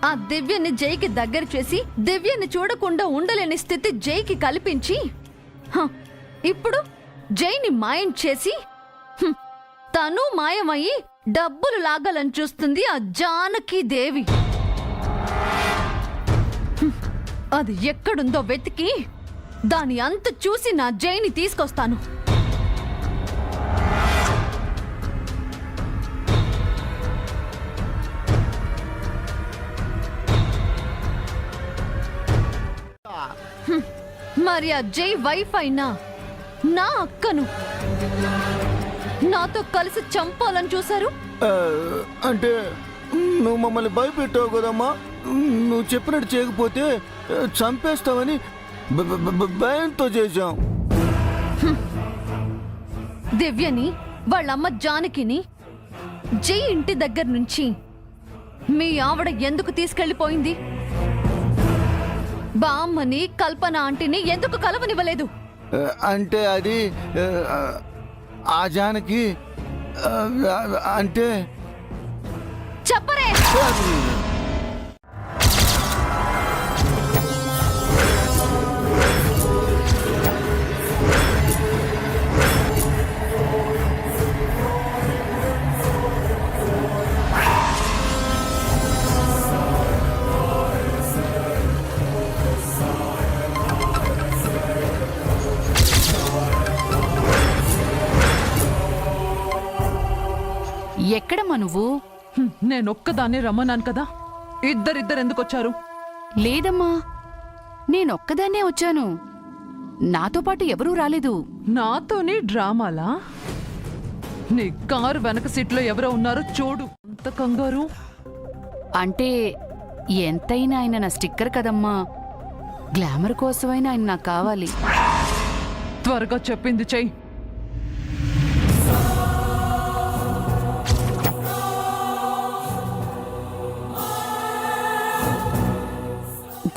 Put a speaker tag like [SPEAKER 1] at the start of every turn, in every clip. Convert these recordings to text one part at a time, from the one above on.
[SPEAKER 1] ఆ దివ్యని జైకి దగ్గర చేసి దివ్యని చూడకుండా ఉండలేని స్థితి జైకి కల్పించి ఇప్పుడు జైని మాయం చేసి తను మాయమయ్యి డబ్బులు లాగాలని చూస్తుంది ఆ జానకి దేవి. అది ఎక్కడుందో వెతికి దాని అంత చూసి నా జైని తీసుకొస్తాను. మరి ఆ జై వైఫ్ అయినా నా అక్కను నాతో కలిసి చంపాలని చూశారు.
[SPEAKER 2] అంటే నువ్వు మమ్మల్ని భయపెట్టావు కదమ్మా, నువ్వు చెప్పినట్టు చేయకపోతే చంపేస్తావని భయంతో చేశాం.
[SPEAKER 1] దివ్యని వాళ్ళమ్మ జానకిని జై ఇంటి దగ్గర నుంచి మీ ఆవిడ ఎందుకు తీసుకెళ్లిపోయింది? బామ్మని కల్పన ఆంటీని ఎందుకు కలవనివ్వలేదు?
[SPEAKER 2] అంటే అది ఆ జానకి అంటే
[SPEAKER 1] చెప్పరే.
[SPEAKER 3] ఎక్కడమ్మా నువ్వు?
[SPEAKER 4] నేనొక్కదాన్నే రమ్మన్నాను కదా, ఇద్దరిద్దరు ఎందుకు వచ్చారు?
[SPEAKER 3] లేదమ్మా, నేనొక్కదాన్నే వచ్చాను. నాతో పాటు ఎవరూ రాలేదు.
[SPEAKER 4] నాతోని డ్రామాలా? నీ కారు వెనక సీట్లో ఎవరో ఉన్నారో చూడు. అంత కంగారు
[SPEAKER 3] అంటే ఎంతైనా ఆయన నా స్టిక్కర్ కదమ్మా. గ్లామర్ కోసమైనా ఆయన నాకు కావాలి.
[SPEAKER 4] త్వరగా చెప్పింది చెయ్యి.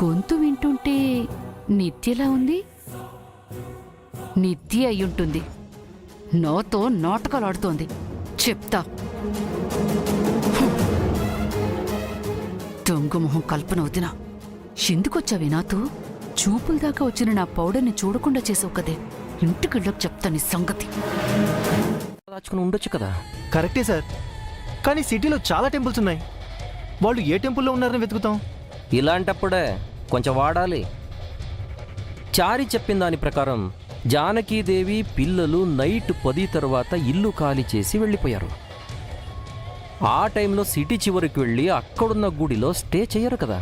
[SPEAKER 3] గొంతు వింటుంటే నిత్యలా ఉంది. నిత్య అయ్యుంటుంది. నాతో నాటకాలాడుతోంది. చెప్తా. దొంగమొహం కల్పన వదినా, ఎందుకొచ్చావి నాతో? చూపుల దాకా వచ్చిన నా పౌడర్ని చూడకుండా చేసావు కదే. ఇంటికెళ్ళకు చెప్తా నీ సంగతి.
[SPEAKER 5] దాచుకుని ఉండొచ్చు కదా.
[SPEAKER 6] కరెక్టే సార్, కానీ సిటీలో చాలా టెంపుల్స్ ఉన్నాయి. వాళ్ళు ఏ టెంపుల్లో ఉన్నారని వెతుకుతాం.
[SPEAKER 5] ఇలాంటప్పుడే కొంచెం వాడాలి. చారి చెప్పిన దాని ప్రకారం జానకీదేవి పిల్లలు నైట్ 10 తర్వాత ఇల్లు ఖాళీ చేసి వెళ్ళిపోయారు. ఆ టైంలో సిటీ చివరికి వెళ్ళి అక్కడున్న గుడిలో స్టే చేయరు కదా.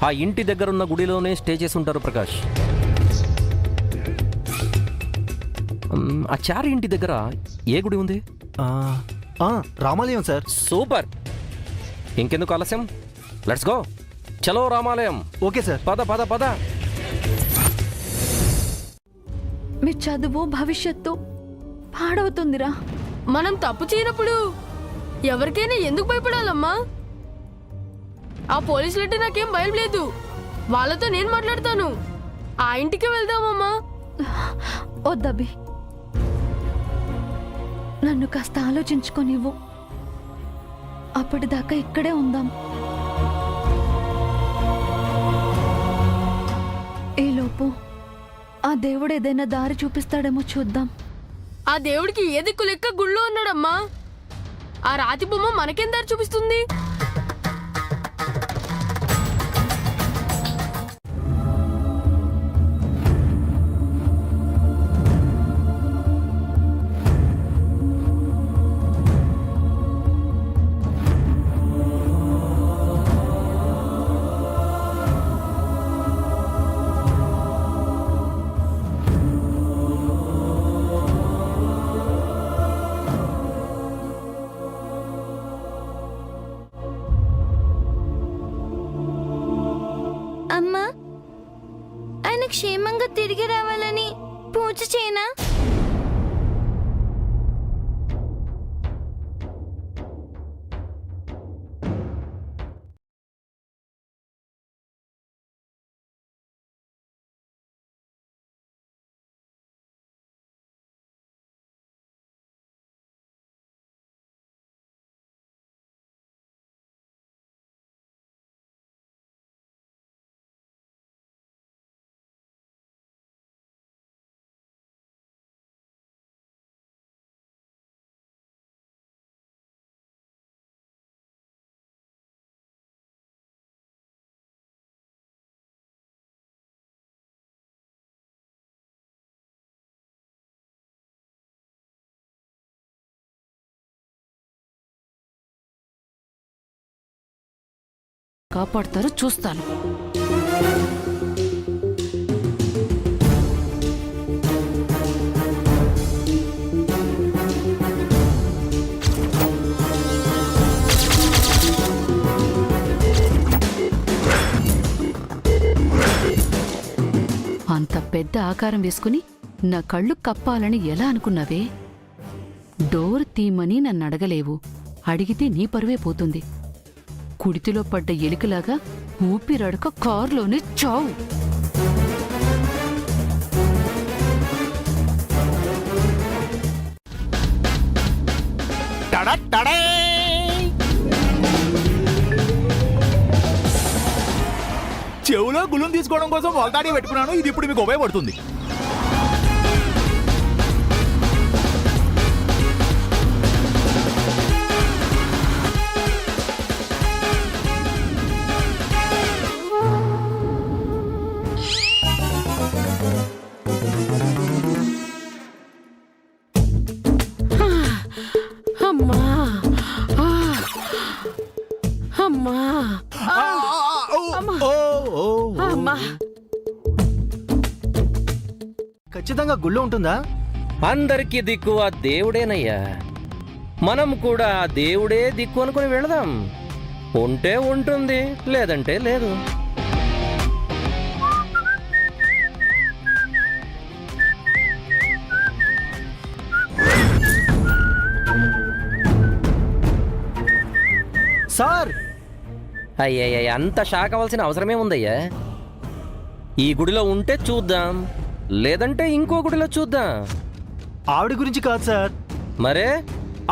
[SPEAKER 5] ఆ ఇంటి దగ్గరున్న గుడిలోనే స్టే చేసి ఉంటారు ప్రకాష్. ఆ చారి ఇంటి దగ్గర ఏ గుడి ఉంది?
[SPEAKER 6] రామాలయం సార్.
[SPEAKER 5] సూపర్. ఇంకెందుకు ఆలస్యం, లెట్స్ గో. చలో రామాలయం.
[SPEAKER 6] Okay sir.
[SPEAKER 5] పద పద పద.
[SPEAKER 1] మీ చదువు భవిష్యత్తు పాడవుతుందిరా.
[SPEAKER 7] మనం తప్పు చేయనప్పుడు ఎవరికైనా ఎందుకు భయపడాలమ్మా? ఆ పోలీసులంటే నాకేం భయం లేదు. వాళ్ళతో నేను మాట్లాడతాను. ఆ ఇంటికి వెళ్దామమ్మా.
[SPEAKER 1] వద్దబ్బి, నన్ను కాస్త ఆలోచించుకోనివ్వు. అప్పటిదాకా ఇక్కడే ఉందాం. ఈలోపు ఆ దేవుడు ఏదైనా దారి చూపిస్తాడేమో చూద్దాం.
[SPEAKER 7] ఆ దేవుడికి ఏ దిక్కు లెక్క గుళ్ళో ఉన్నాడమ్మా. ఆ రాతి బొమ్మ మనకేం దారి చూపిస్తుంది?
[SPEAKER 8] అమ్మా, ఆయన క్షేమంగా తిరిగి రావాలని పూజ చేయనా?
[SPEAKER 3] కాపాడతారో చూస్తాను. అంత పెద్ద ఆకారం వేసుకుని నా కళ్ళు కప్పాలని ఎలా అనుకున్నావే? డోర్ తీమని నన్ను అడగలేవు. అడిగితే నీ పరువే పోతుంది. కుడితిలో పడ్డ ఎలుకలాగా ఊపిరడక కారులోనే చావు.
[SPEAKER 9] చెవులో గుళ్ళం తీసుకోవడం కోసం వాల్తాడి పెట్టుకున్నాను. ఇది ఇప్పుడు మీకు ఉపయోగపడుతుంది.
[SPEAKER 10] అమ్మా అమ్మా అమ్మా.
[SPEAKER 6] ఖచ్చితంగా గుళ్ళో ఉంటుందా?
[SPEAKER 5] అందరికీ దిక్కు ఆ దేవుడేనయ్యా. మనం కూడా ఆ దేవుడే దిక్కు అనుకుని వెళదాం. ఉంటే ఉంటుంది, లేదంటే లేదు.
[SPEAKER 6] సార్,
[SPEAKER 5] అయ్యయ్య, అంత షాక్ అవ్వాల్సిన అవసరమే ఉందయ్యా. ఈ గుడిలో ఉంటే చూద్దాం, లేదంటే ఇంకో గుడిలో చూద్దాం.
[SPEAKER 6] ఆవిడ గురించి కాదు సార్.
[SPEAKER 5] మరే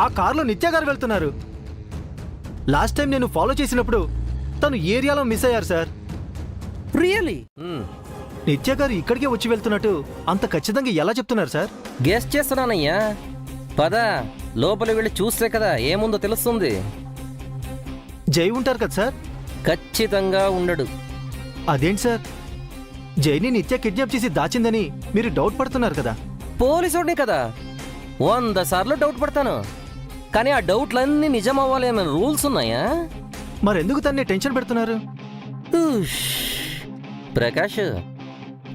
[SPEAKER 6] ఆ కారులో నిత్య గారు వెళ్తున్నారు. లాస్ట్ టైం నేను ఫాలో చేసినప్పుడు తను ఏరియాలో మిస్ అయ్యారు సార్.
[SPEAKER 5] రియలీ?
[SPEAKER 6] నిత్య గారు ఇక్కడికే వచ్చి వెళ్తున్నట్టు అంత ఖచ్చితంగా ఎలా చెప్తున్నారు సార్?
[SPEAKER 5] గెస్ట్ చేస్తున్నానయ్యా. పద, లోపలికి వెళ్ళి చూస్తే కదా ఏముందో తెలుస్తుంది.
[SPEAKER 6] జై ఉంటారు కదా సార్?
[SPEAKER 5] ఖచ్చితంగా ఉండడు.
[SPEAKER 6] అదేంటి సార్, జైని నిత్య కిడ్నాప్ చేసి దాచిందని మీరు డౌట్ పడుతున్నారు కదా?
[SPEAKER 5] పోలీసుడిని కదా, 100 సార్లు డౌట్ పడతాను. కానీ ఆ డౌట్లన్నీ నిజం అవ్వాలి అనే రూల్స్ ఉన్నాయా?
[SPEAKER 6] మరెందుకు తన్ని టెన్షన్ పెడుతున్నారు?
[SPEAKER 5] ఉష్. ప్రకాష్,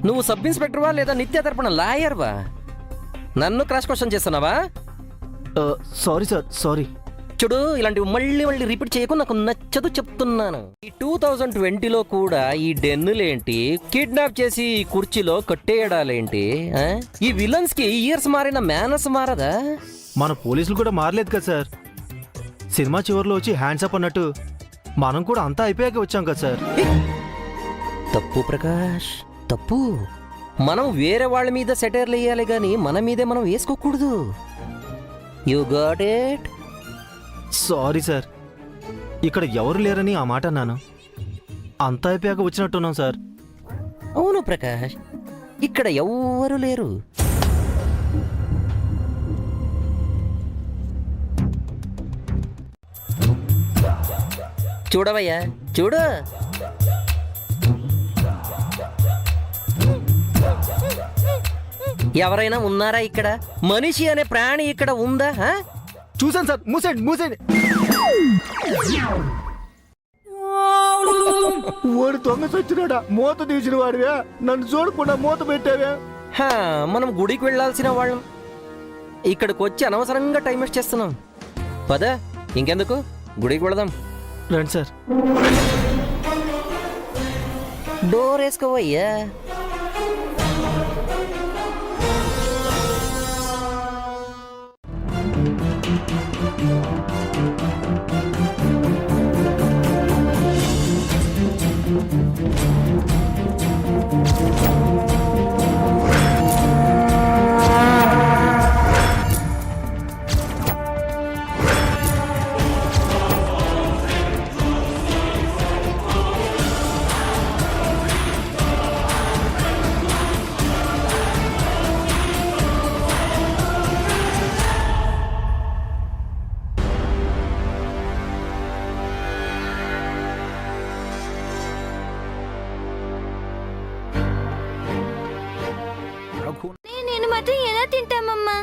[SPEAKER 5] నువ్వు సబ్ ఇన్స్పెక్టర్వా లేదా నిత్య తరపున లాయర్వా? నన్ను క్రాష్ క్వశ్చన్ చేస్తున్నావా?
[SPEAKER 6] Sorry sir, sorry.
[SPEAKER 5] చూడు, ఇలాంటివి మళ్ళీ మళ్ళీ రిపీట్ చేయకుండా నాకు నచ్చదు చెప్తున్నాను. ఈ 2020లో కూడా ఈ డెన్నులేంటి, కిడ్నాప్ చేసి ఈ కుర్చీలో కట్టేయడాలేంటి? ఈ విలన్స్ కి ఇయర్స్ మారిన మేనస్ మారదా?
[SPEAKER 6] మన పోలీసులు కూడా మారలేదు కదా సార్. సినిమా చివరిలో వచ్చి హ్యాండ్స్ అప్ అన్నట్టు మనం కూడా అంతా అయిపోయాక వచ్చాం కదా సార్.
[SPEAKER 5] తప్పు ప్రకాష్, తప్పు. మనం వేరే వాళ్ళ మీద సెటైర్లు వేయాలి గాని మన మీదే మనం వేసుకోకూడదు. You got it?
[SPEAKER 6] Sorry sir, ఇక్కడ ఎవరు లేరని ఆ మాట అన్నాను. అంతా అయిపోయాక వచ్చినట్టున్నాం సార్.
[SPEAKER 5] అవును ప్రకాష్, ఇక్కడ ఎవ్వరూ లేరు. చూడవయ్యా, చూడు. ఎవరైనా ఉన్నారా ఇక్కడ? మనిషి అనే ప్రాణి ఇక్కడ ఉందా?
[SPEAKER 6] చూసాను సార్. మూసేయండి, మూసేయండి.
[SPEAKER 2] వాడు దొంగ సచ్చినాడా? మూత తీసిన వాడివే, నన్ను చూడకుండా మూత పెట్టావే.
[SPEAKER 5] మనం గుడికి వెళ్ళాల్సిన వాళ్ళం ఇక్కడికి వచ్చి అనవసరంగా టైం వేస్ట్ చేస్తున్నాం. పద, ఇంకెందుకు, గుడికి వెళదాం.
[SPEAKER 6] రండి సార్.
[SPEAKER 5] డోర్ వేసుకోవయ్యా.
[SPEAKER 8] నేను మాత్రం ఎలా తింటామమ్మా?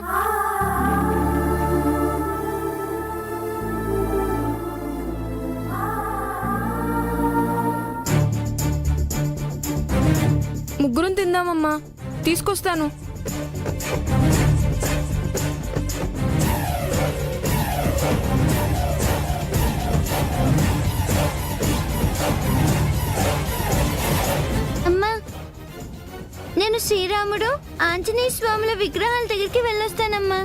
[SPEAKER 8] తిందామమ్మా. తీసుకొస్తాను. అమ్మా, నేను శ్రీరాముడు ఆంజనేయ స్వాముల విగ్రహాల దగ్గరికి వెళ్ళొస్తానమ్మా.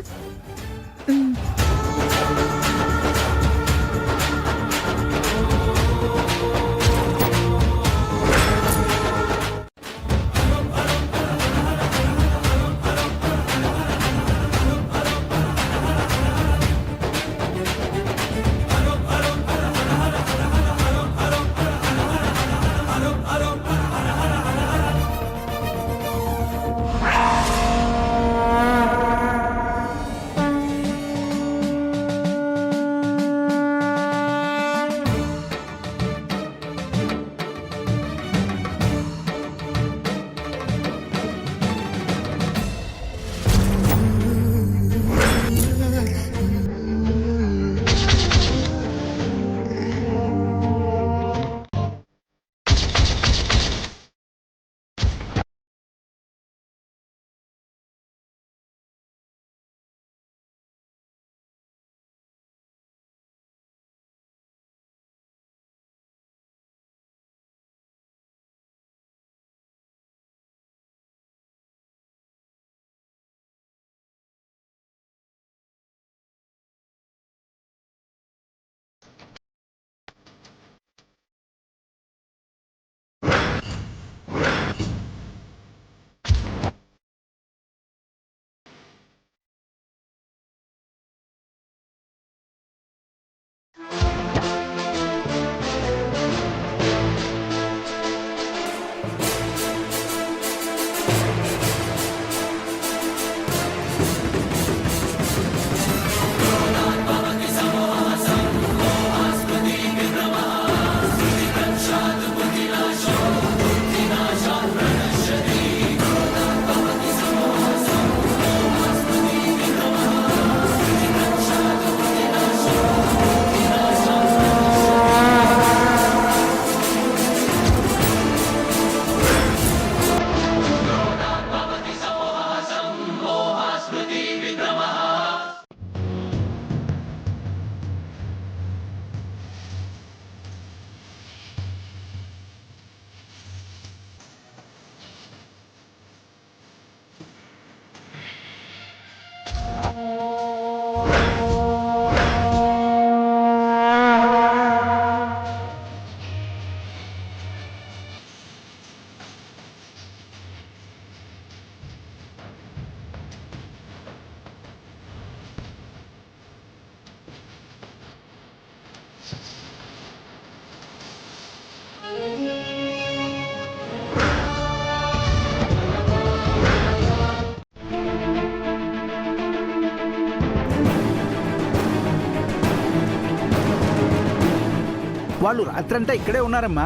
[SPEAKER 9] వాళ్ళు రాత్రంతా ఇక్కడే ఉన్నారమ్మా.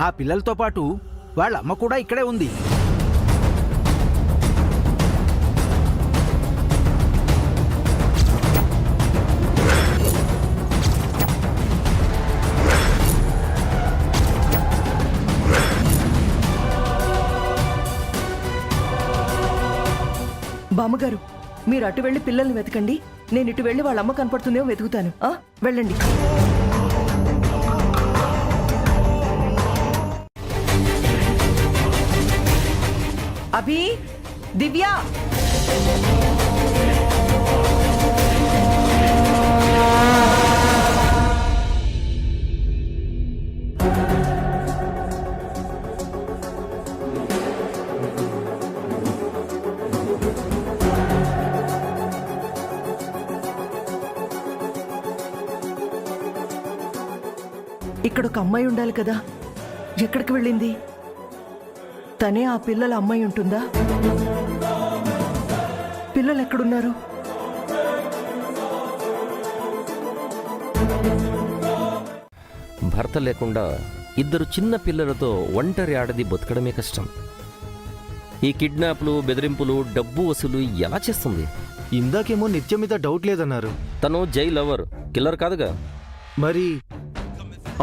[SPEAKER 9] ఆ పిల్లలతో పాటు వాళ్ళ అమ్మ కూడా ఇక్కడే ఉంది.
[SPEAKER 11] బామ్మగారు, మీరు అటు వెళ్ళి పిల్లల్ని వెతకండి. నేను ఇటు వెళ్ళి వాళ్ళ అమ్మ కనపడుతుందేమో వెతుకుతాను. వెళ్ళండి. అభి, దివ్య, ఇక్కడ ఒక అమ్మాయి ఉండాలి కదా. ఎక్కడికి వెళ్ళింది? తనే ఆ పిల్లల అమ్మాయి ఉంటుందా? పిల్లలు ఎక్కడున్నారు?
[SPEAKER 5] భర్త లేకుండా ఇద్దరు చిన్న పిల్లలతో ఒంటరి ఆడది బతకడమే కష్టం. ఈ కిడ్నాప్లు, బెదిరింపులు, డబ్బు వసూలు ఎలా చేస్తుంది?
[SPEAKER 6] ఇందాకేమో నిత్యం మీద డౌట్ లేదన్నారు.
[SPEAKER 5] తను జై లవర్, కిల్లర్ కాదుగా.
[SPEAKER 6] మరి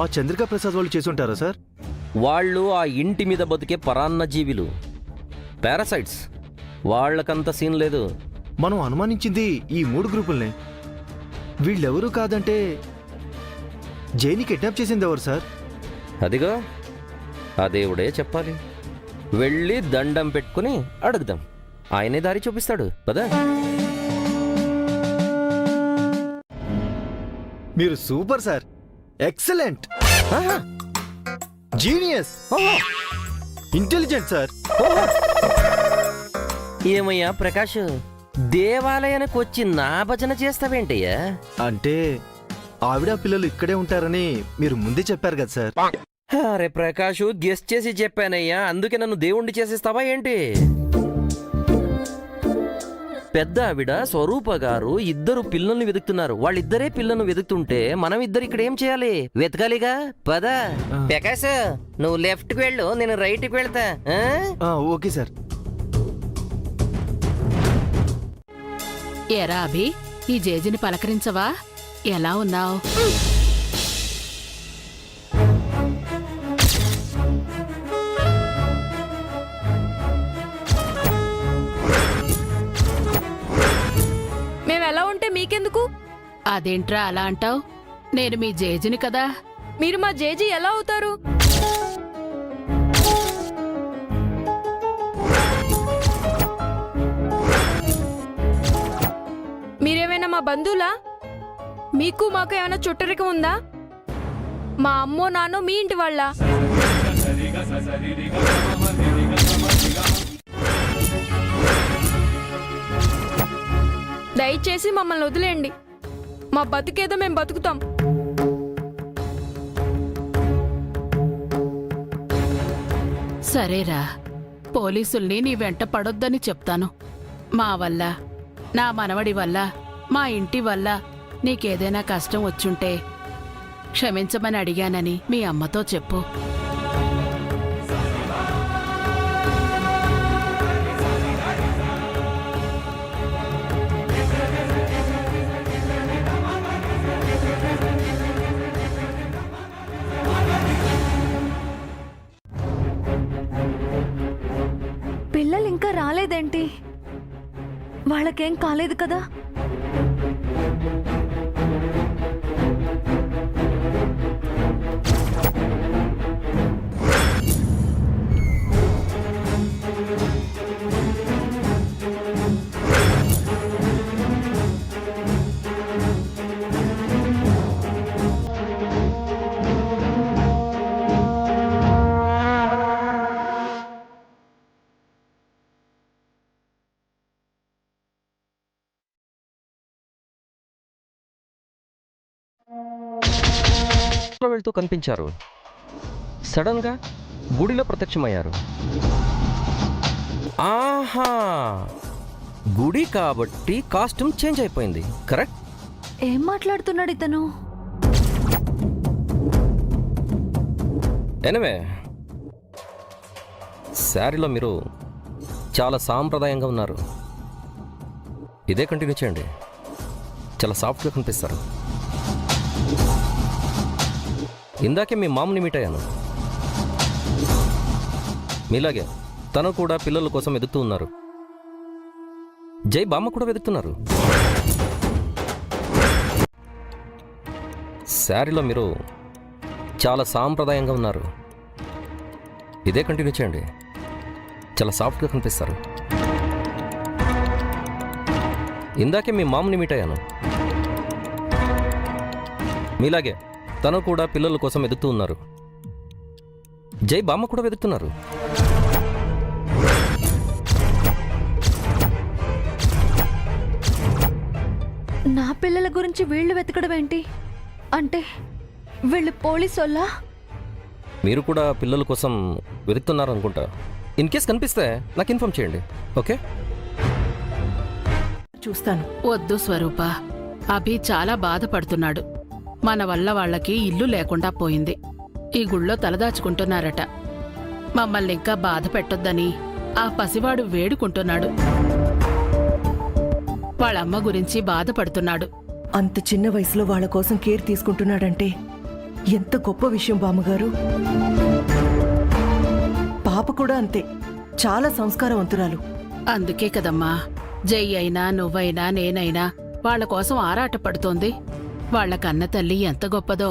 [SPEAKER 6] ఆ చంద్రికా ప్రసాద్ వాళ్ళు చేసుంటారా సార్?
[SPEAKER 5] వాళ్ళు ఆ ఇంటి మీద బతికే పరాన్నజీవిలు, పారాసైట్స్. వాళ్ళకంత సీన్ లేదు.
[SPEAKER 6] మనం అనుమానించింది ఈ 3 గ్రూపుల్ని. వీళ్ళెవరూ కాదంటే జైని కిడ్నాప్ చేసింది ఎవరు సార్?
[SPEAKER 5] అదిగో ఆ దేవుడే చెప్పాలి. వెళ్ళి దండం పెట్టుకుని అడుగుదాం, ఆయనే దారి చూపిస్తాడు పదా.
[SPEAKER 6] మీరు super sir, excellent, genius, intelligent sir.
[SPEAKER 5] ఏమయ్యా ప్రకాష్, దేవాలయానికి వచ్చి నా భజన చేస్తావేంటయ్యా?
[SPEAKER 6] అంటే ఆవిడ పిల్లలు ఇక్కడే ఉంటారని మీరు ముందే చెప్పారు కదా సార్.
[SPEAKER 5] అరే ప్రకాష్, గెస్ట్ చేసి చెప్పానయ్యా, అందుకే నన్ను దేవుణ్ణి చేసేస్తావా ఏంటి? పెద్ద ఆవిడ స్వరూప గారు 2 పిల్లల్ని వెతుకుతున్నారు. వాళ్ళిద్దరే పిల్లలను వెతుకుతుంటే మనం ఇద్దరు ఇక్కడ ఏం చేయాలి? వెతకాలిగా పద. ప్రకాష్, నువ్వు లెఫ్ట్ కి వెళ్ళు, నేను రైట్ కి వెళ్తా.
[SPEAKER 6] Okay sir.
[SPEAKER 3] ఏరా అభి, ఈ జేజిని పలకరించవా? ఎలా ఉన్నావు?
[SPEAKER 7] మేము ఎలా ఉంటే మీకెందుకు?
[SPEAKER 3] అదేంట్రా అలా అంటావు? నేను మీ జేజిని కదా.
[SPEAKER 7] మీరు మా జేజీ ఎలా అవుతారు? మీరేమైనా మా బంధువులా? మీకు మాకు ఏమైనా చుట్టరికం ఉందా? మా అమ్మో నాన్నో మీ ఇంటి వాళ్ళ? దయచేసి మమ్మల్ని వదిలేయండి. మా బతికేదో మేము బతుకుతాం.
[SPEAKER 3] సరేరా, పోలీసుల్ని నీ వెంట పడొద్దని చెప్తాను. మా వల్ల, నా మనవడి వల్ల, మా ఇంటి వల్ల నీకేదైనా కష్టం వచ్చుంటే క్షమించమని అడిగానని మీ అమ్మతో చెప్పు.
[SPEAKER 1] పిల్లలు ఇంకా రాలేదేంటి? వాళ్ళకేం కాలేదు కదా?
[SPEAKER 5] వెళ్తూ కనిపించారు. సడన్ గా గుడిలో ప్రత్యక్షమయ్యారు. ఆహా, గుడి కాబట్టి కాస్ట్యూమ్ చేంజ్ అయిపోయింది. కరెక్ట్.
[SPEAKER 1] ఏం మాట్లాడుతున్నాడు ఇతను?
[SPEAKER 5] ఎనివే, శారీలో మీరు చాలా సాంప్రదాయంగా ఉన్నారు. ఇదే కంటిన్యూ చేయండి, చాలా సాఫ్ట్గా కనిపిస్తారు. ఇందాకే మీ మామ్ని మీట్ అయ్యాను. మీలాగే తను కూడా పిల్లల కోసం వెతుకుతూ ఉన్నారు. జై బామ్మ కూడా వెతుకుతున్నారు. శారీలో మీరు చాలా సాంప్రదాయంగా ఉన్నారు. ఇదే కంటిన్యూ చేయండి, చాలా సాఫ్ట్గా కనిపిస్తారు. ఇందాకే మీ మామ్ని మీట్ అయ్యాను. మీలాగే తను కూడా పిల్లల కోసం వెతుకుతూ ఉన్నారు. జై బామ్మ కూడా వెతుకుతున్నారు.
[SPEAKER 1] నా పిల్లల గురించి వీళ్ళు వెతకడం ఏంటి? అంటే వీళ్ళు పోలీసోళ్ళా?
[SPEAKER 5] మీరు కూడా పిల్లల కోసం వెతుకుతున్నారు అనుకుంటా. ఇన్ కేస్ కనిపిస్తే నాకు ఇన్ఫార్మ్ చేయండి, ఓకే?
[SPEAKER 11] చూస్తాను.
[SPEAKER 3] వద్దు స్వరూప, అభి చాలా బాధపడుతున్నాడు. మన వల్ల వాళ్ళకి ఇల్లు లేకుండా పోయింది. ఈ గుళ్ళో తలదాచుకుంటున్నారట. మమ్మల్ని ఇంకా బాధ పెట్టొద్దని ఆ పసివాడు వేడుకుంటున్నాడు. వాళ్ళమ్మ గురించి బాధపడుతున్నాడు.
[SPEAKER 11] అంత చిన్న వయసులో వాళ్ళ కోసం కేర్ తీసుకుంటున్నాడంటే ఎంత గొప్ప విషయం బామ్మగారు. పాప కూడా అంతే, చాలా సంస్కారవంతురాలు.
[SPEAKER 10] అందుకే కదమ్మా జై అయినా నువ్వైనా నేనైనా వాళ్ళ కోసం ఆరాట పడుతోంది. వాళ్ళ కన్న తల్లి ఎంత గొప్పదో.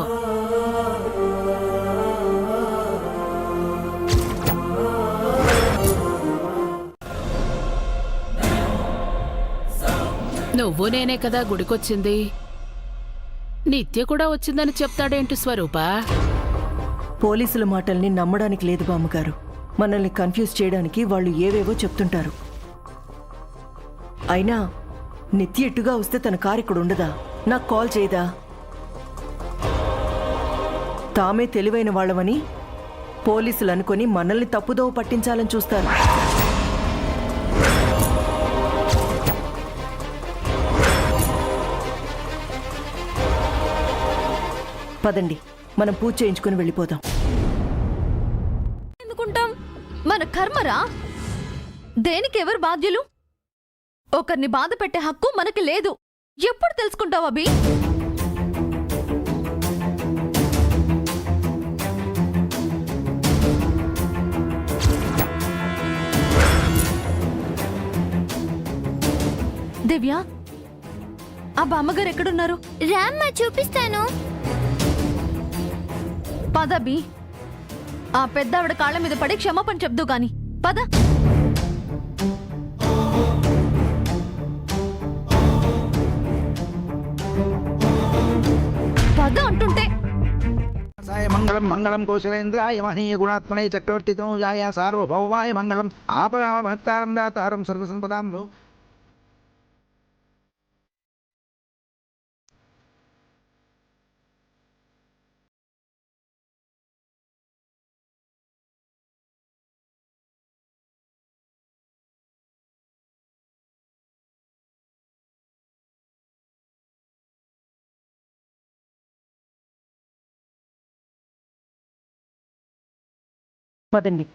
[SPEAKER 10] నువ్వు నేనే కదా గుడికొచ్చింది, నిత్య కూడా వచ్చిందని చెప్తాడేంటి స్వరూప?
[SPEAKER 11] పోలీసుల మాటల్ని నమ్మడానికి లేదు బామ్మగారు. మనల్ని కన్ఫ్యూజ్ చేయడానికి వాళ్ళు ఏవేవో చెప్తుంటారు. అయినా నిత్య ఇట్టుగా వస్తే తన కారు ఇక్కడ ఉండదా? నాకు కాల్ చేయదా? తామే తెలివైన వాళ్ళమని పోలీసులు అనుకొని మనల్ని తప్పుదోవ పట్టించాలని చూస్తారు. పదండి, మనం పూజ చేయించుకుని వెళ్ళిపోదాం.
[SPEAKER 1] ఎందుకుంటాం? మన కర్మరా. దేనికి ఎవరు బాధ్యులు? ఒకరిని బాధ పెట్టే హక్కు మనకి లేదు. ఎప్పుడు తెలుసుకుంటావు అభి? దివ్య, ఆ బామ్మగారు ఎక్కడున్నారు?
[SPEAKER 8] రామ్మా చూపిస్తాను.
[SPEAKER 1] పదబి, ఆ పెద్దావిడ కాళ్ళ మీద పడి క్షమాపణ చెప్దు గాని. పద. పద అంటుంటే.
[SPEAKER 2] మంగళం మంగళం కౌశలేంద్రాయ మహనీయ గుణాత్మనే చక్రవర్తితో జాయ సార్వభౌమాయ మంగళం ఆపరామహత్తారం దాతారం సర్వసంపదాం.
[SPEAKER 11] పదండి.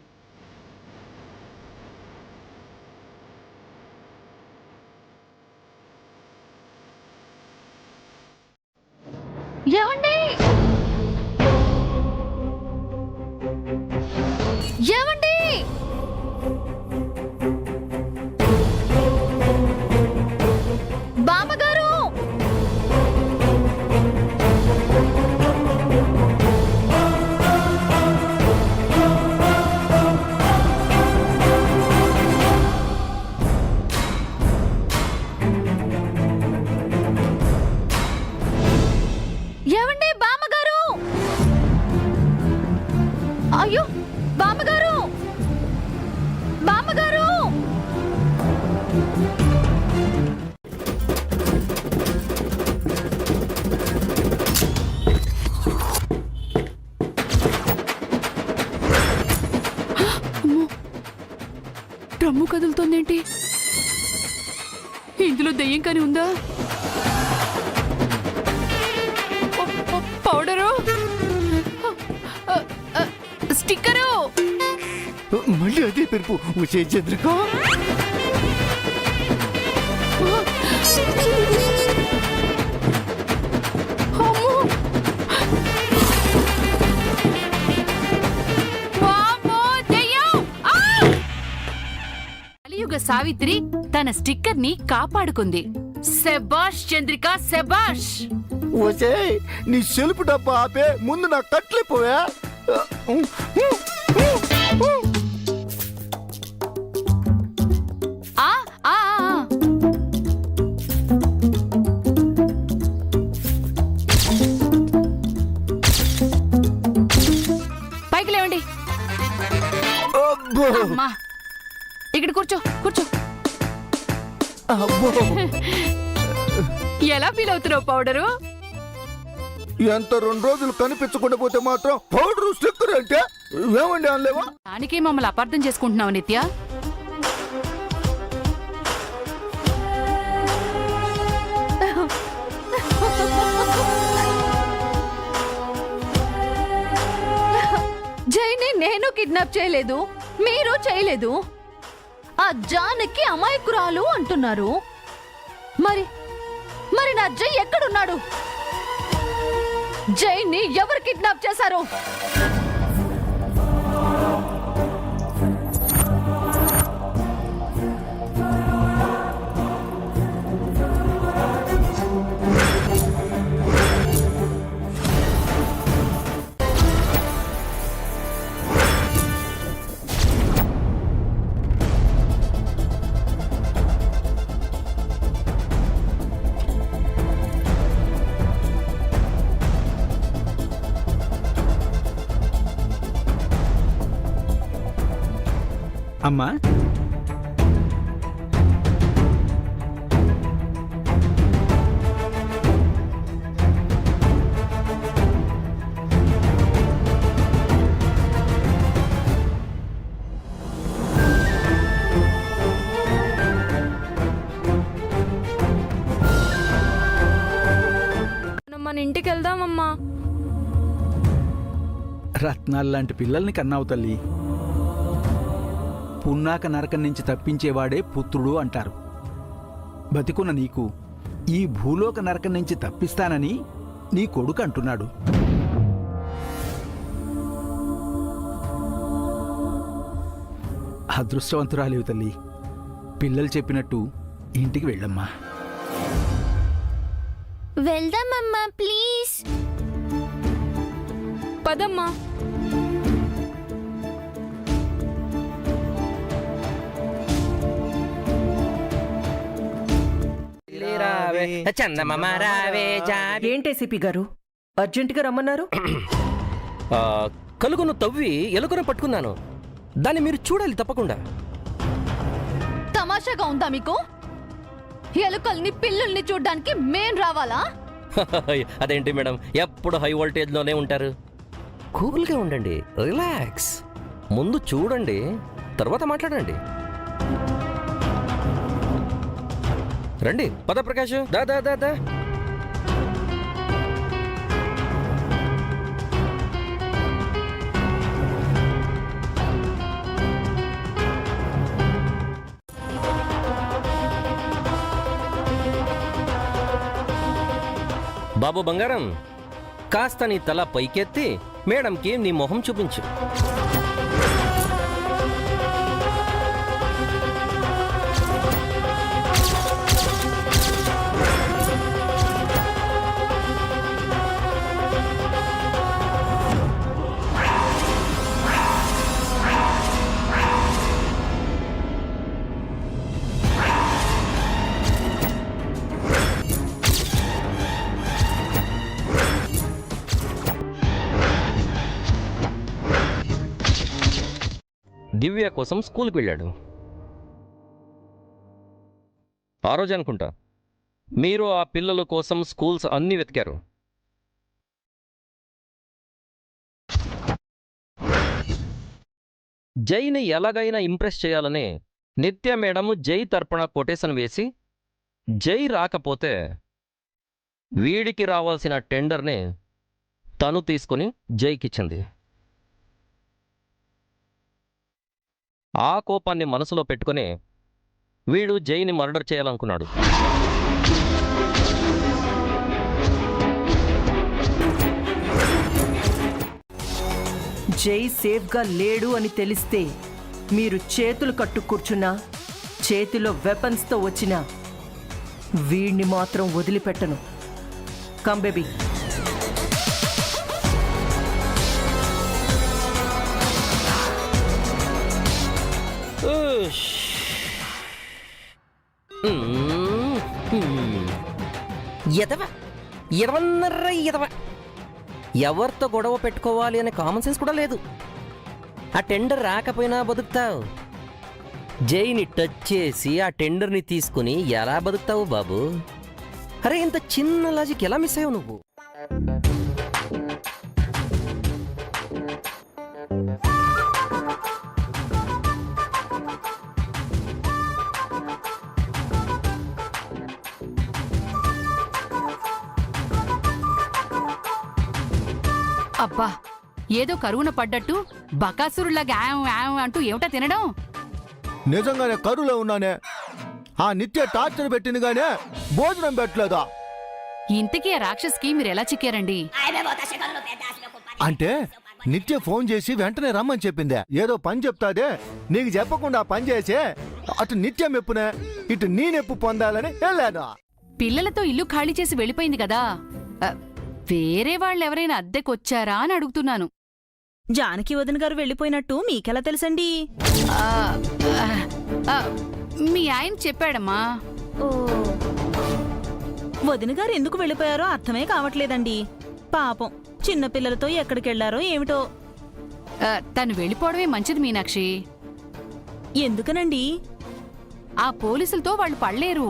[SPEAKER 1] ఏమండి? ఏమండి? బామ్మగారు! ఏమండి? బామ్మగారు! అయ్యో, బామ్మగారు! బామ్మగారు!
[SPEAKER 3] డ్రమ్ము కదులుతోందేంటి? ఇందులో దెయ్యం కాని ఉందా? Powder, sticker.
[SPEAKER 2] మళ్ళీ అదే పెరుపు చంద్రిక.
[SPEAKER 3] కలియుగ సావిత్రి తన స్టిక్కర్ ని కాపాడుకుంది. శభాష్ చంద్రిక, శభాష్.
[SPEAKER 2] ఓసే, నీ సెలుపు డబ్బా ఆపే ముందు నా కట్లిపోయా.
[SPEAKER 3] ఆ ఆ ఆ. పైకి లేవండి.
[SPEAKER 2] అబ్బో,
[SPEAKER 3] అమ్మా, ఇక్కడ కూర్చో, కూర్చో.
[SPEAKER 2] అబ్బో.
[SPEAKER 3] ఎలా ఫీల్ అవుతున్నావు పౌడరు?
[SPEAKER 2] ఎంత 2 రోజులు కనిపించకుండా పోతే మాత్రం పౌడరు స్టిక్కర్ అంటే ఏమండి అనలేవా?
[SPEAKER 3] దానికే మమ్మల్ని అపార్థం చేసుకుంటున్నావు నిత్య.
[SPEAKER 1] జైని నేను కిడ్నాప్ చేయలేదు, మీరు చేయలేదు. ఆ జానకి అమాయకురాలు అంటున్నారు. మరి మరి నా జై ఎక్కడున్నాడు? జైని ఎవరు కిడ్నాప్ చేశారు?
[SPEAKER 9] అమ్మా
[SPEAKER 7] మన ఇంటికి వెళ్దామమ్మా.
[SPEAKER 9] రత్నాల్లాంటి పిల్లల్ని కన్నావు తల్లి. పున్నాక నరకం నుంచి తప్పించేవాడే పుత్రుడు అంటారు. బతికున్న నీకు ఈ భూలోక నరకం నుంచి తప్పిస్తానని నీ కొడుకు అంటున్నాడు. అదృష్టవంతురాలివి తల్లి. పిల్లలు చెప్పినట్టు ఇంటికి వెళ్ళమ్మా.
[SPEAKER 8] వెళ్దామమ్మా ప్లీజ్.
[SPEAKER 7] పదమ్మా.
[SPEAKER 11] ఏంటేసీపీ గారు అర్జెంటుగా రమ్మన్నారు?
[SPEAKER 5] కలుగును తవ్వి ఎలుకను పట్టుకున్నాను. దాన్ని మీరు చూడాలి తప్పకుండా.
[SPEAKER 1] తమాషాగా ఉందా మీకు? ఎలుకల్ని పిల్లుల్ని చూడ్డానికి మేం రావాలా?
[SPEAKER 5] అదేంటి మేడం, ఎప్పుడు హై వోల్టేజ్లోనే ఉంటారు? కూల్గా ఉండండి, రిలాక్స్. ముందు చూడండి, తర్వాత మాట్లాడండి. రండి, పద ప్రకాష్, దా దా దా దా. బాబు బంగారం, కాస్త నీ తల పైకెత్తి మేడంకి నీ మొహం చూపించు. దివ్య కోసం స్కూల్కి వెళ్ళాడు. ఆ రోజు అనుకుంటా మీరు ఆ పిల్లల కోసం స్కూల్స్ అన్నీ వెతికారు. జైని ఎలాగైనా ఇంప్రెస్ చేయాలని నిత్య మేడం జై తరపున కొటేషన్ వేసి, జై రాకపోతే వీడికి రావాల్సిన టెండర్ని తను తీసుకుని జైకిచ్చింది. ఆ కోపాన్ని మనసులో పెట్టుకుని వీడు జైని మర్డర్ చేయాలనుకున్నాడు.
[SPEAKER 11] జై సేఫ్గా లేడు అని తెలిస్తే మీరు చేతులు కట్టు కూర్చున్నా, చేతిలో వెపన్స్తో వచ్చినా వీణ్ణి మాత్రం వదిలిపెట్టను. Come baby.
[SPEAKER 5] ఎవరితో గొడవ పెట్టుకోవాలి అనే కామన్ సెన్స్ కూడా లేదు. ఆ టెండర్ రాకపోయినా బతుకుతావు. జైని టచ్ చేసి ఆ టెండర్ని తీసుకుని ఎలా బతుకుతావు బాబు? అరే, ఇంత చిన్న లాజిక్ ఎలా మిస్ అయ్యావు నువ్వు?
[SPEAKER 3] అబ్బా, ఏదో కరువున పడ్డట్టు బకాసురులాగా అంటూ ఏమిటా తినడం?
[SPEAKER 2] నిజంగానే కరువులో ఉన్నానే. ఆ నిత్య టార్చర్ పెట్టినగానే భోజనం పెట్టలేదా?
[SPEAKER 3] ఇంతకీ ఆ రాక్షస్కి మీరెలా చిక్కారండి?
[SPEAKER 2] అంటే నిత్య ఫోన్ చేసి వెంటనే రమ్మని చెప్పిందే. ఏదో పని చెప్తాదే, నీకు చెప్పకుండా పని చేసే అటు నిత్య మెప్పునే ఇటు నేనెప్పు పొందాలని వెళ్ళాను.
[SPEAKER 3] పిల్లలతో ఇల్లు ఖాళీ చేసి వెళ్ళిపోయింది కదా, వేరే వాళ్ళెవరైనా అద్దెకొచ్చారా అని అడుగుతున్నాను.
[SPEAKER 12] జానకి వదిన గారు వెళ్ళిపోయినట్టు మీకెలా తెలుసండి?
[SPEAKER 3] మీ ఆయన చెప్పాడమ్మా.
[SPEAKER 12] వదిన గారు ఎందుకు వెళ్ళిపోయారో అర్థమే కావట్లేదండి. పాపం చిన్నపిల్లలతో ఎక్కడికెళ్లారో ఏమిటో.
[SPEAKER 3] తను వెళ్ళిపోవడమే మంచిది మీనాక్షి.
[SPEAKER 12] ఎందుకనండి?
[SPEAKER 3] ఆ పోలీసులతో వాళ్ళు పడలేరు.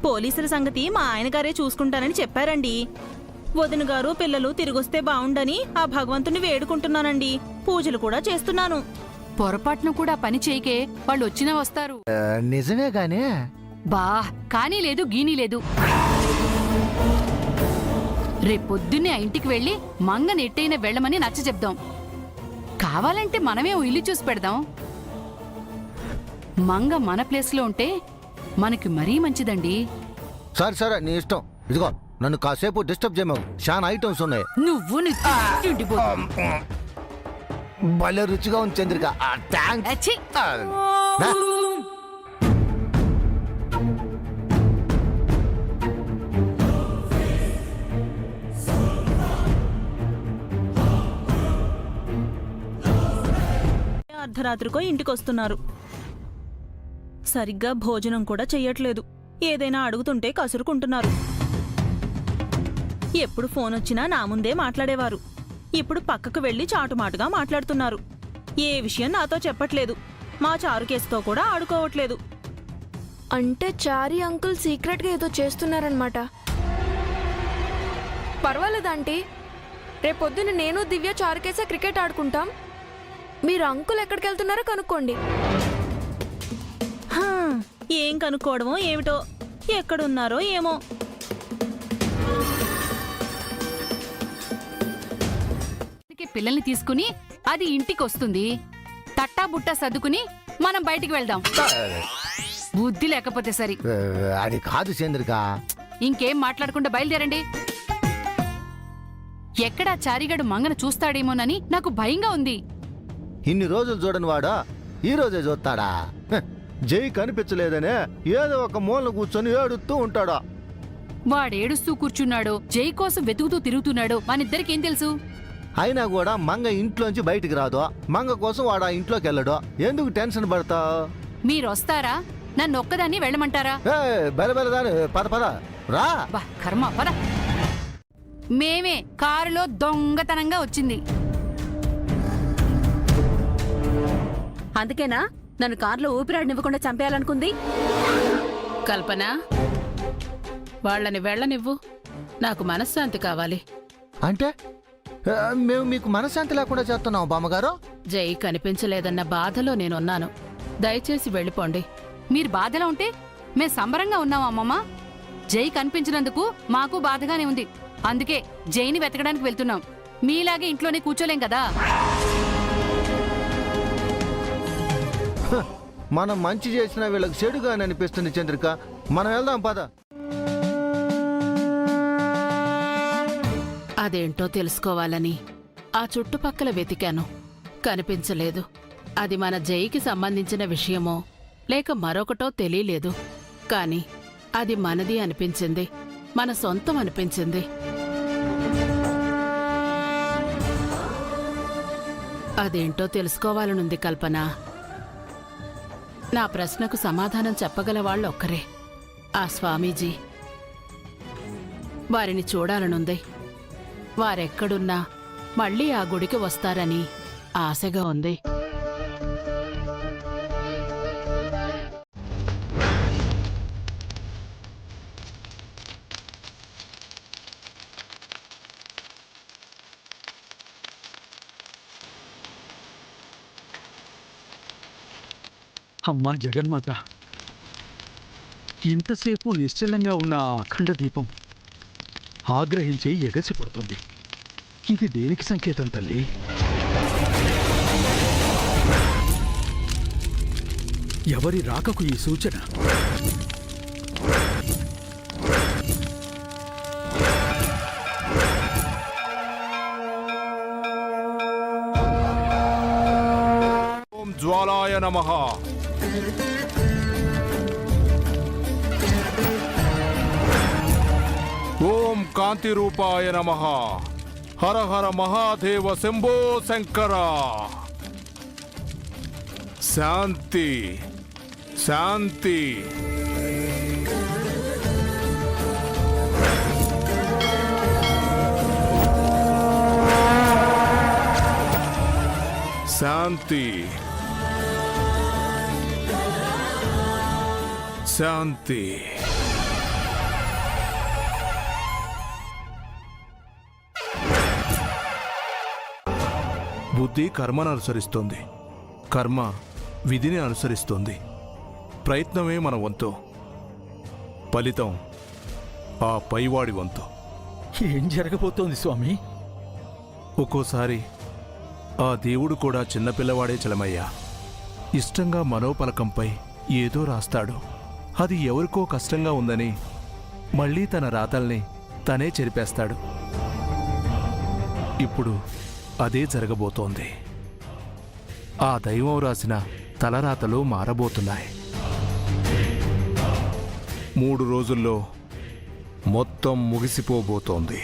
[SPEAKER 12] పోలీసుల సంగతి మా ఆయనగారే చూసుకుంటానని చెప్పారండి. వదిన గారు పిల్లలు తిరిగొస్తే బావుండని ఆ భగవంతుని వేడుకుంటున్నానండి. పూజలు కూడా చేస్తున్నాను.
[SPEAKER 3] పొరపాటును కూడా పని చేయకే, వాళ్ళు వచ్చినా వస్తారు.
[SPEAKER 2] నిజమే గానీ
[SPEAKER 3] బా కానీ లేదు గీనీ లేదు. రేపొద్దున్నే ఆ ఇంటికి వెళ్ళి మంగ నెట్టయిన వెళ్ళమని నచ్చ చెప్దాం. కావాలంటే మనమే ఓ ఇల్లు చూసి పెడదాం. మంగ మన ప్లేస్లో ఉంటే మనకి మరీ మంచిదండి.
[SPEAKER 2] సరే సరే నీ ఇష్టం. ఇదిగో నన్ను కాసేపు డిస్టర్బ్ చేయమవు, చాలా ఐటమ్స్ ఉన్నాయి.
[SPEAKER 3] నువ్వు
[SPEAKER 2] భలే రుచిగా ఉంది చంద్రిక. థ్యాంక్స్.
[SPEAKER 12] అర్ధరాత్రికో ఇంటికొస్తున్నారు. సరిగ్గా భోజనం కూడా చెయ్యట్లేదు. ఏదైనా అడుగుతుంటే కసురుకుంటున్నారు. ఎప్పుడు ఫోన్ వచ్చినా నా ముందే మాట్లాడేవారు. ఇప్పుడు పక్కకు వెళ్లి చాటుమాటుగా మాట్లాడుతున్నారు. ఏ విషయం నాతో చెప్పట్లేదు. మా చారు కేసుతో కూడా ఆడుకోవట్లేదు.
[SPEAKER 7] అంటే చారీ అంకుల్ సీక్రెట్గా ఏదో చేస్తున్నారనమాట. పర్వాలేదంటీ, రేపొద్దున నేను దివ్య చారుకేసే క్రికెట్ ఆడుకుంటాం. మీరు అంకుల్ ఎక్కడికి వెళ్తున్నారో కనుక్కోండి.
[SPEAKER 12] హా, ఏం కనుక్కోవడమో ఏమిటో, ఎక్కడున్నారో ఏమో.
[SPEAKER 3] పిల్లల్ని తీసుకుని అది ఇంటికి వస్తుంది. తట్టా బుట్టా సర్దుకుని మనం బయటికి వెళ్దాం. బుద్ధి లేకపోతే సరి.
[SPEAKER 2] అది కాదు చంద్రిక.
[SPEAKER 3] ఇంకేం మాట్లాడకుండా బయలుదేరండి. ఎక్కడా చారిగడు మంగన చూస్తాడేమోనని నాకు భయంగా ఉంది.
[SPEAKER 2] ఇన్ని రోజులు చూడని వాడా ఈ రోజే చూస్తాడా? జై కనిపించలేదనే ఏదో ఒక మూల కూర్చొని ఏడుస్తూ ఉంటాడా?
[SPEAKER 3] వాడేడుస్తూ కూర్చున్నాడో జై కోసం వెతుకుతూ తిరుగుతున్నాడో మనిద్దరికేం తెలుసు?
[SPEAKER 2] అయినా కూడా మంగ ఇంట్లోంచి బయటికి రాదు. మంగ కోసం వాడు ఆ ఇంట్లోకి వెళ్ళడు. ఎందుకు టెన్షన్ పడతావు?
[SPEAKER 3] మీరొస్తారా? నన్ను ఒక్కదాన్ని వెళ్ళమంటారా?
[SPEAKER 2] బెలబెలదాని పద పద రా.
[SPEAKER 3] బా కర్మ పద. మేమే కారులో దొంగతనంగా వచ్చింది.
[SPEAKER 1] అందుకేనా నన్ను కారులో ఊపిరాడనివ్వకుండా చంపేయాలనుకుంది?
[SPEAKER 10] కల్పన, వాళ్ళని వెళ్ళనివ్వు. నాకు మనశ్శాంతి కావాలి.
[SPEAKER 2] అంటే మేము మీకు మనశ్శాంతి లేకుండా చేస్తున్నాం బామ్మగారు.
[SPEAKER 10] జై కనిపించలేదన్న బాధలో నేనున్నాను. దయచేసి వెళ్ళిపోండి.
[SPEAKER 3] మీరు బాధలో ఉంటే మేం సంబరంగా ఉన్నాం అమ్మమ్మ. జై కనిపించినందుకు మాకు బాధగానే ఉంది. అందుకే జైని వెతకడానికి వెళ్తున్నాం. మీలాగే ఇంట్లోనే కూర్చోలేం కదా.
[SPEAKER 2] మనం మంచి చేసినా వీళ్ళకి చెడుగా అనిపిస్తుంది చంద్రిక. మనం వెళ్దాం పద.
[SPEAKER 10] అదేంటో తెలుసుకోవాలని ఆ చుట్టుపక్కల వెతికాను. కనిపించలేదు. అది మన జైకి సంబంధించిన విషయమో లేక మరొకటో తెలియలేదు. కాని అది మనది అనిపించింది. మన సొంతం అనిపించింది. అదేంటో తెలుసుకోవాలనుంది కల్పన. నా ప్రశ్నకు సమాధానం చెప్పగల వాళ్ళొక్కరే, ఆ స్వామీజీ. వారిని చూడాలనుంది. వారెక్కడున్నా మళ్ళీ ఆ గుడికి వస్తారని ఆశగా ఉంది.
[SPEAKER 9] అమ్మా జగన్మాత, ఇంతసేపు నిశ్చలంగా ఉన్న ఆ అఖండ దీపం ఆగ్రహించి ఎగసిపడుతుంది. ఇది దేనికి సంకేతం తల్లి? ఎవరి రాకకు ఈ సూచన?
[SPEAKER 13] ఓం జ్వాలాయ నమః. ఓం కాంతి రూపాయ నమః. హర హర మహాదేవ శంభో శంకర. శాంతి శాంతి. శాంతి. శాంతి. బుద్ధి కర్మను అనుసరిస్తుంది, కర్మ విధిని అనుసరిస్తుంది. ప్రయత్నమే మన వంతు, ఫలితం ఆ పైవాడి వంతు.
[SPEAKER 9] ఏం జరగబోతోంది స్వామి?
[SPEAKER 13] ఒక్కోసారి ఆ దేవుడు కూడా చిన్నపిల్లవాడే చలమయ్యా. ఇష్టంగా మనోపలకంపై ఏదో రాస్తాడు. అది ఎవరికో కష్టంగా ఉందని మళ్ళీ తన రాతల్ని తనే చెరిపేస్తాడు. ఇప్పుడు అదే జరగబోతోంది. ఆ దైవం రాసిన తలరాతలు మారబోతున్నాయి. 3 రోజుల్లో మొత్తం ముగిసిపోబోతోంది.